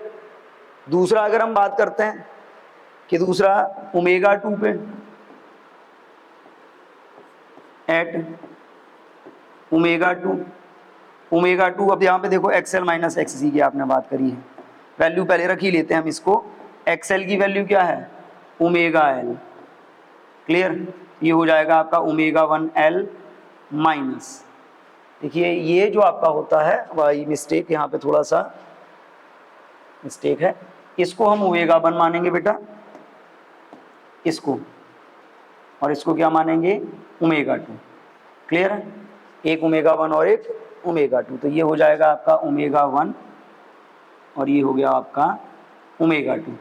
दूसरा अगर हम बात करते हैं कि दूसरा ω2 पे एट ω2, अब यहाँ पे देखो XL माइनस XC की आपने बात करी है, वैल्यू पहले रख ही लेते हैं हम इसको। XL की वैल्यू क्या है, ω_L, क्लियर। ये हो जाएगा आपका ω1L माइनस, देखिए ये जो आपका होता है वही मिस्टेक, यहाँ पे थोड़ा सा मिस्टेक है, इसको हम ω1 मानेंगे बेटा, इसको, और इसको क्या मानेंगे, ω2, क्लियर है। एक ω1 और एक ω2, तो ये हो जाएगा आपका ω1 और ये हो गया आपका ω2।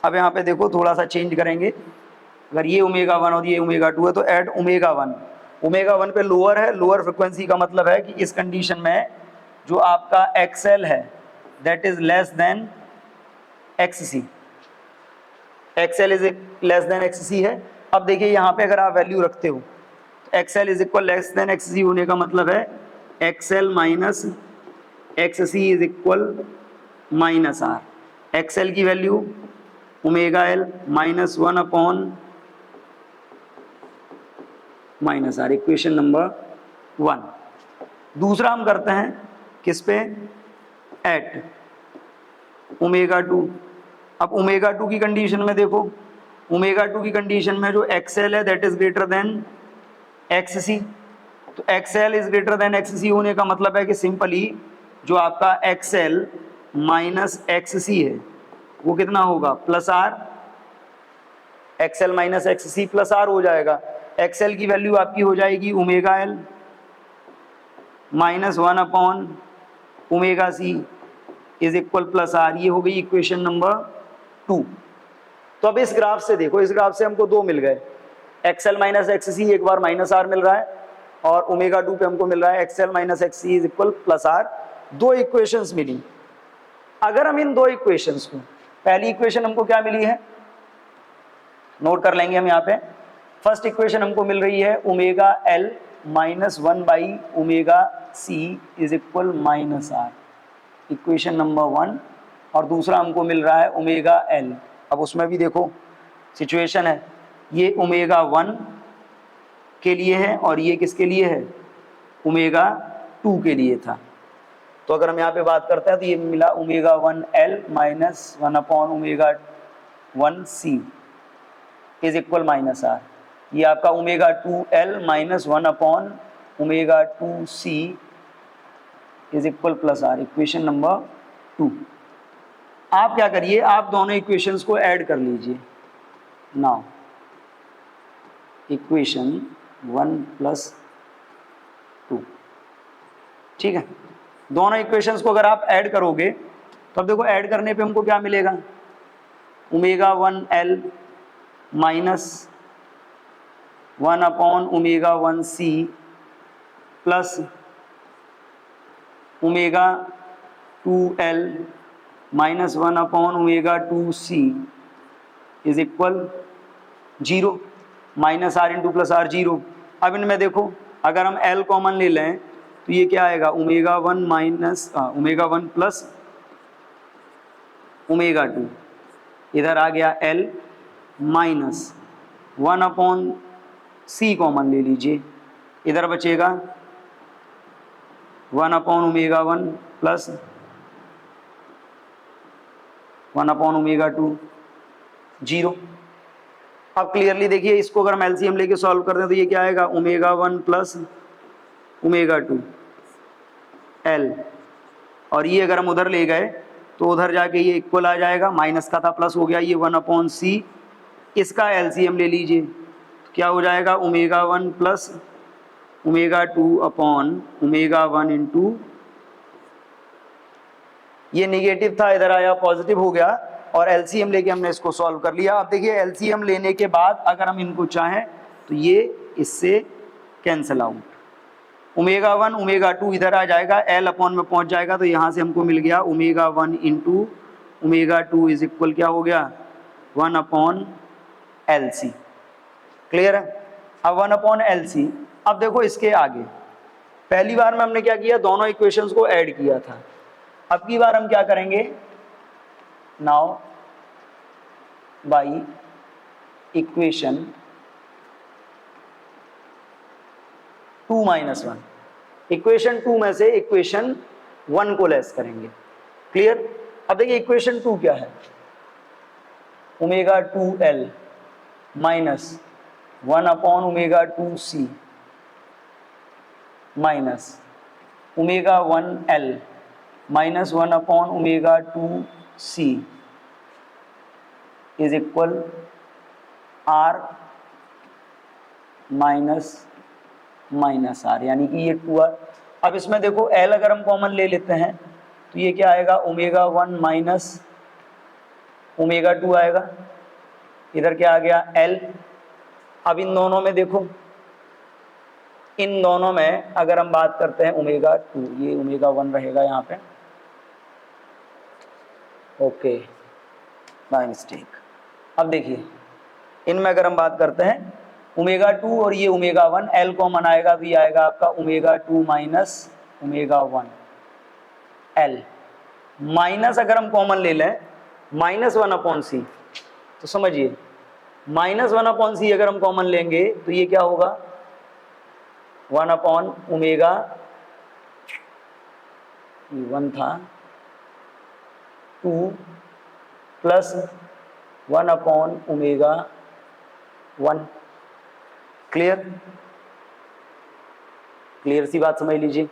अब यहाँ पे देखो थोड़ा सा चेंज करेंगे, अगर ये ω1 और ये ω2 है तो ऐड ω1 पे लोअर है, लोअर फ्रिक्वेंसी का मतलब है कि इस कंडीशन में जो आपका XL है that is less then XC, XL is less then XC है। अब देखिए यहाँ पे अगर आप वैल्यू रखते हो तो XL is equal less than XC होने का मतलब है XL minus XC is equal minus R। XL की value ω_L minus 1/−R, equation number 1। दूसरा हम करते हैं किस पे, एट ω2। अब ω2 की कंडीशन में देखो, ω2 की कंडीशन में जो XL है that is greater then XC, तो XL is greater then XC होने का मतलब है कि सिंपली जो आपका XL माइनस XC है वो कितना होगा, plus R। XL minus XC plus R हो जाएगा। XL की वैल्यू आपकी हो जाएगी ω_L minus 1/ωc is equal plus R, ये हो गई इक्वेशन नंबर 2। तो अब इस ग्राफ से देखो, इस ग्राफ से हमको दो मिल गए, XL माइनस XC एक बार माइनस R मिल रहा है, और ω2 पे हमको मिल रहा है XL minus XC is equal plus R। दो इक्वेशंस मिली। अगर हम इन दो इक्वेशंस को, पहली इक्वेशन हमको क्या मिली है, नोट कर लेंगे हम यहाँ पे। फर्स्ट इक्वेशन हमको मिल रही है ω_L minus 1/ωc is equal minus R, equation number 1। और दूसरा हमको मिल रहा है ω_L। अब उसमें भी देखो सिचुएशन है, ये ω1 के लिए है और ये किसके लिए है, ω टू के लिए था। तो अगर हम यहाँ पे बात करते हैं तो ये मिला ओमेगा 1L माइनस 1/ओमेगा 1C is equal minus R. ये आपका ओमेगा 2L माइनस 1/ओमेगा 2C is equal plus R, equation number 2। आप क्या करिए, आप दोनों इक्वेशंस को ऐड कर लीजिए। नाउ इक्वेशन 1 + 2, ठीक है। दोनों इक्वेशंस को अगर आप ऐड करोगे तो अब देखो ऐड करने पे हमको क्या मिलेगा, ओमेगा 1L माइनस 1/ओमेगा 1C plus omega 2L minus 1/ओमेगा 2C is equal 0, minus R into plus R 0। अब इनमें देखो अगर हम L कॉमन ले लें तो ये क्या आएगा, omega 1 minus omega 1 plus omega 2, इधर आ गया L माइनस 1/C कॉमन ले लीजिए, इधर बचेगा 1/ओमेगा 1 प्लस 1/ओमेगा 2 0। अब क्लियरली देखिए, इसको अगर हम एलसीएम लेके सॉल्व कर दें तो ये क्या आएगा, ओमेगा 1 प्लस ओमेगा 2 L, और ये अगर हम उधर ले गए तो उधर जाके ये इक्वल आ जाएगा, माइनस का था प्लस हो गया, ये 1/C। इसका एलसीएम ले लीजिए तो क्या हो जाएगा, ओमेगा 1 प्लस ओमेगा 2/ओमेगा 1 इंटू, ये निगेटिव था इधर आया पॉजिटिव हो गया, और एलसीएम लेके हमने इसको सॉल्व कर लिया। अब देखिए एलसीएम लेने के बाद अगर हम इनको चाहें तो ये इससे कैंसिल आउट, ओमेगा 1 ओमेगा 2 इधर आ जाएगा, L अपॉन में पहुंच जाएगा, तो यहाँ से हमको मिल गया omega 1 into omega 2 is equal क्या हो गया, 1/LC। क्लियर है। अब 1/LC। अब देखो इसके आगे पहली बार में हमने क्या किया, दोनों इक्वेशंस को ऐड किया था। अब की बार हम क्या करेंगे, नाउ बाई इक्वेशन 2 - 1, इक्वेशन 2 में से इक्वेशन 1 को लेस करेंगे। क्लियर। अब देखिए इक्वेशन 2 क्या है, ओमेगा 2L माइनस 1/ओमेगा 2C minus omega 1L minus 1/ओमेगा 2C is equal R minus minus R, यानी कि ये 2R। अब इसमें देखो L अगर हम कॉमन ले लेते हैं तो ये क्या आएगा, ओमेगा 1 माइनस ओमेगा 2 आएगा, इधर क्या आ गया L। अब इन दोनों में देखो, इन दोनों में अगर हम बात करते हैं ओमेगा 2, ये ओमेगा 1 रहेगा यहाँ पे, ओके बाय मिस्टेक। अब देखिए इनमें अगर हम बात करते हैं ओमेगा 2 और ये ओमेगा 1, L कॉमन आएगा तो ये आएगा आपका omega 2 minus omega 1 L, minus अगर हम कॉमन ले लें माइनस 1/C, तो समझिए माइनस 1/C अगर हम कॉमन लेंगे तो ये क्या होगा, 1/ओमेगा 1 था 2 प्लस 1/ओमेगा 1। क्लियर, क्लियर सी बात समझ लीजिए।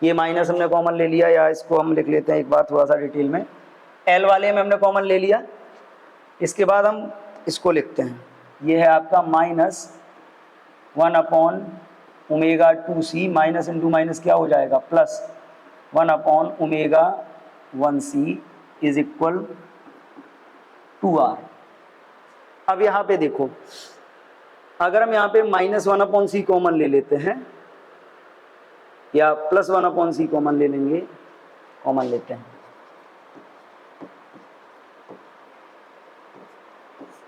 ये माइनस हमने कॉमन ले लिया, या इसको हम लिख लेते हैं एक बार थोड़ा सा डिटेल में, L वाले में हमने कॉमन ले लिया, इसके बाद हम इसको लिखते हैं, ये है आपका माइनस 1/ओमेगा 2C, माइनस इंटू माइनस क्या हो जाएगा, plus 1/ओमेगा 1C is equal 2R। अब यहाँ पे देखो अगर हम यहाँ पे माइनस 1/C कॉमन ले लेते हैं या प्लस 1/C कॉमन ले लेंगे, कॉमन लेते हैं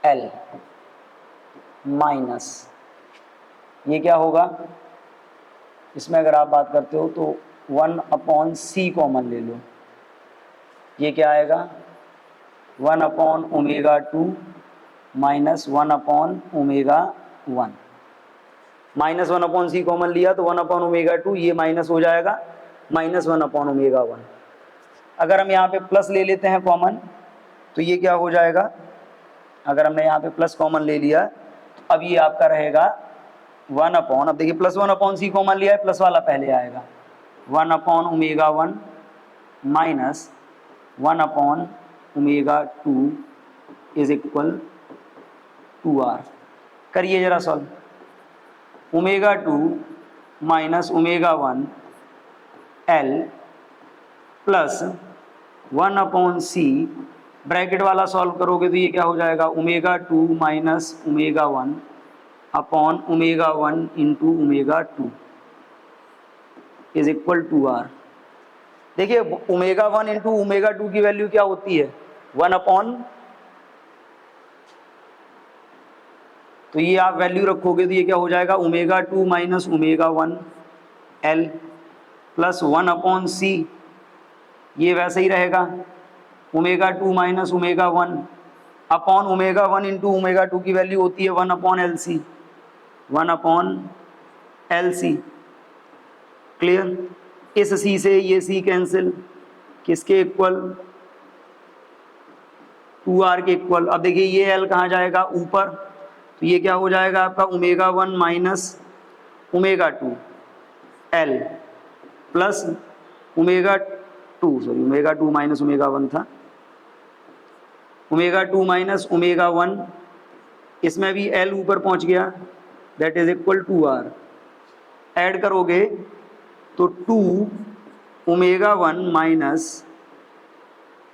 L माइनस, ये क्या होगा, इसमें अगर आप बात करते हो तो 1/C कॉमन ले लो, ये क्या आएगा 1/ओमेगा 2 माइनस 1/ओमेगा 1। -1/c कॉमन लिया तो 1/ω2, ये माइनस हो जाएगा -1/ω1। अगर हम यहाँ पे प्लस ले लेते हैं कॉमन तो ये क्या हो जाएगा, अगर हमने यहाँ पे प्लस कॉमन ले लिया तो अब ये आपका रहेगा 1/, अब देखिए +1/c कॉमन लिया है, प्लस वाला पहले आएगा 1/ω1 माइनस 1/ω2 इज इक्वल 2r। करिए जरा solve. ω2 minus ω1 L plus 1/c, bracket वाला सॉल्व करोगे तो ये क्या हो जाएगा, ω2 minus ω1 upon ω1 into ω2 is equal 2r। देखिए ω1 इंटू ω2 की वैल्यू क्या होती है, 1/, तो ये आप वैल्यू रखोगे तो ये क्या हो जाएगा, ω2 माइनस ω1 L प्लस 1/c, ये वैसे ही रहेगा ω2 माइनस ω1 अपॉन ω1 इंटू ω2 की वैल्यू होती है 1/LC, 1/LC। क्लियर। इस c से ये c कैंसिल, किसके इक्वल, 2r के इक्वल। अब देखिए ये l कहाँ जाएगा, ऊपर, तो ये क्या हो जाएगा आपका ω1 माइनस ω2 L प्लस ω2 माइनस ω1 था, ω2 माइनस ω1, इसमें भी L ऊपर पहुंच गया, that is equal 2r। Add करोगे तो 2ω1 minus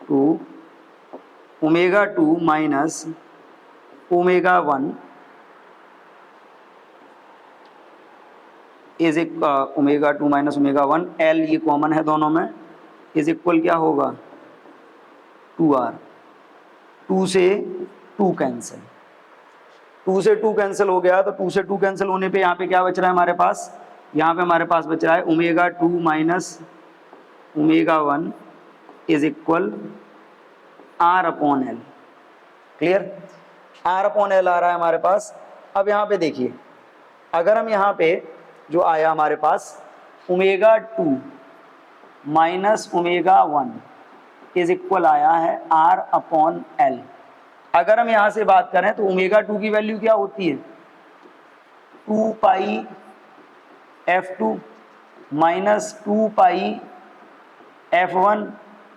ω2 minus ω1 is ω2 minus ω1 L, ये कॉमन है दोनों में, इज इक्वल क्या होगा 2r। 2 से 2 कैंसिल, 2 से 2 कैंसिल हो गया, तो 2 से 2 कैंसिल होने पे यहाँ पे क्या बच रहा है हमारे पास, यहाँ पे हमारे पास बच रहा है ω2 minus ω1 is equal r/L। Clear, r/L आ रहा है हमारे पास। अब यहाँ पे देखिए, अगर हम यहाँ पे जो आया हमारे पास ω2 माइनस ω1 इज इक्वल आया है r/L। अगर हम यहाँ से बात करें तो ω2 की वैल्यू क्या होती है, 2 πf2 minus 2 πf1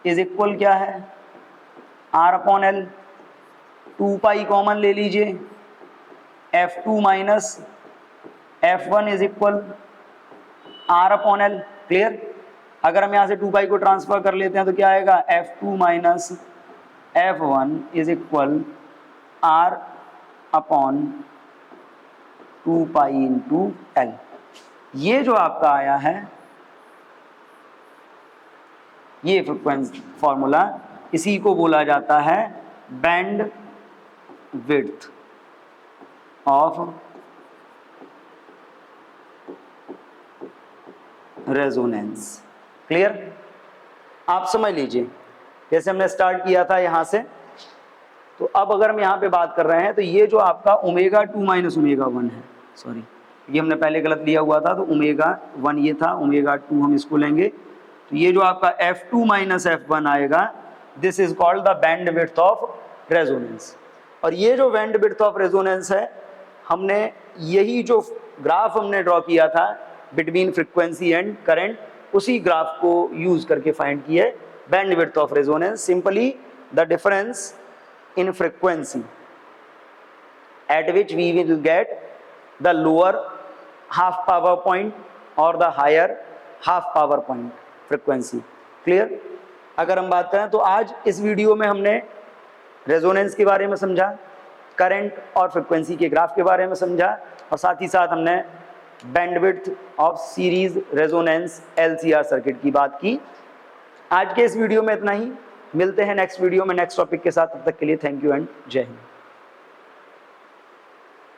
is equal क्या है r/L। 2 पाई कॉमन ले लीजिए, f2 minus f1 is equal r/L। Clear. अगर हम यहाँ से 2 पाई को ट्रांसफर कर लेते हैं तो क्या आएगा, f2 minus f1 is equal r/2 pi into L। ये जो आपका आया है ये फ्रीक्वेंसी फॉर्मूला, इसी को बोला जाता है band width of resonance. Clear. आप समझ लीजिए, जैसे हमने स्टार्ट किया था यहाँ से, तो अब अगर हम यहाँ पे बात कर रहे हैं तो ये जो आपका ω2 माइनस ω1 है, सॉरी ये हमने पहले गलत लिया हुआ था, तो ω1 ये था, ω2 हम इसको लेंगे, तो ये जो आपका f2 माइनस f1 आएगा, this is called the band width of resonance. और ये जो बैंड विड्थ ऑफ रेजोनेंस है, हमने यही जो ग्राफ हमने ड्रॉ किया था बिटवीन फ्रीक्वेंसी एंड करंट, उसी ग्राफ को यूज करके फाइंड किया है band width of resonance. Simply the difference in frequency at which we will get the lower half power point or the higher half power point frequency। clear। अगर हम बात करें तो आज इस वीडियो में हमने रेजोनेंस के बारे में समझा, करंट और फ्रीक्वेंसी के ग्राफ के बारे में समझा, और साथ ही साथ हमने bandwidth of series resonance LCR circuit की बात की। आज के इस वीडियो में इतना ही, मिलते हैं नेक्स्ट वीडियो में नेक्स्ट टॉपिक के साथ। तब तक के लिए थैंक यू एंड जय हिंद।